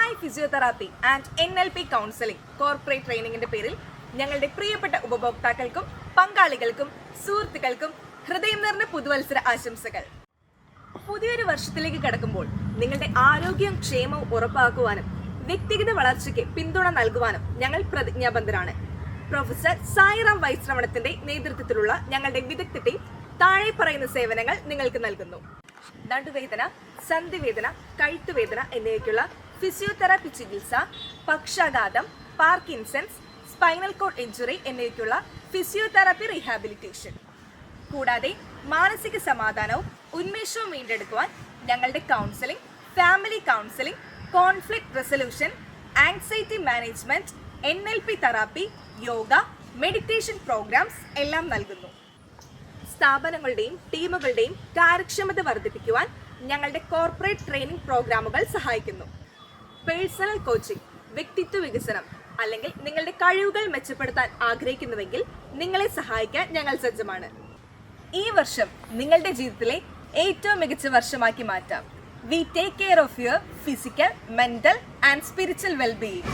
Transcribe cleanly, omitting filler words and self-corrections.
Sai physiotherapy and NLP counselling corporate ട്രെയിനിങ്ങിന്റെ പേരിൽ ഞങ്ങളുടെ പ്രിയപ്പെട്ട ഉപഭോക്താക്കൾക്കും പങ്കാളികൾക്കും സുഹൃത്തുക്കൾക്കും ഹൃദയം നിറഞ്ഞ പുതുവത്സര ആശംസകൾ. പുതിയൊരു വർഷത്തിലേക്ക് കടക്കുമ്പോൾ നിങ്ങളുടെ ആരോഗ്യവും ക്ഷേമവും ഉറപ്പാക്കുവാനും വ്യക്തിഗത വളർച്ചയ്ക്ക് പിന്തുണ നൽകുവാനും ഞങ്ങൾ പ്രതിജ്ഞാബദ്ധരാണ്. പ്രൊഫസർ സായിറാം വൈശ്രവണത്തിന്റെ നേതൃത്വത്തിലുള്ള ഞങ്ങളുടെ വിദഗ്ധ ടീം താഴെ പറയുന്ന സേവനങ്ങൾ നിങ്ങൾക്ക് നൽകുന്നു. നടുവേദന, സന്ധിവേദന, കഴുത്തുവേദന എന്നിവയ്ക്കുള്ള ഫിസിയോതെറാപ്പി ചികിത്സ, പക്ഷാഘാതം, പാർക്കിൻസൺസ്, സ്പൈനൽ കോഡ് ഇഞ്ചുറി എന്നിവയ്ക്കുള്ള ഫിസിയോതെറാപ്പി റീഹാബിലിറ്റേഷൻ. കൂടാതെ മാനസിക സമാധാനവും ഉന്മേഷവും വീണ്ടെടുക്കുവാൻ ഞങ്ങളുടെ counselling, family counselling, conflict resolution, anxiety management, NLP therapy, yoga, meditation programmes എല്ലാം നൽകുന്നു. സ്ഥാപനങ്ങളുടെയും ടീമുകളുടെയും കാര്യക്ഷമത വർദ്ധിപ്പിക്കുവാൻ ഞങ്ങളുടെ കോർപ്പറേറ്റ് ട്രെയിനിങ് പ്രോഗ്രാമുകൾ സഹായിക്കുന്നു. പേഴ്സണൽ കോച്ചിങ്, വ്യക്തിത്വ വികസനം അല്ലെങ്കിൽ നിങ്ങളുടെ കഴിവുകൾ മെച്ചപ്പെടുത്താൻ ആഗ്രഹിക്കുന്നുവെങ്കിൽ നിങ്ങളെ സഹായിക്കാൻ ഞങ്ങൾ സജ്ജമാണ്. ഈ വർഷം നിങ്ങളുടെ ജീവിതത്തിലെ ഏറ്റവും മികച്ച വർഷമാക്കി മാറ്റാം. We take care of your physical, mental and spiritual well-being.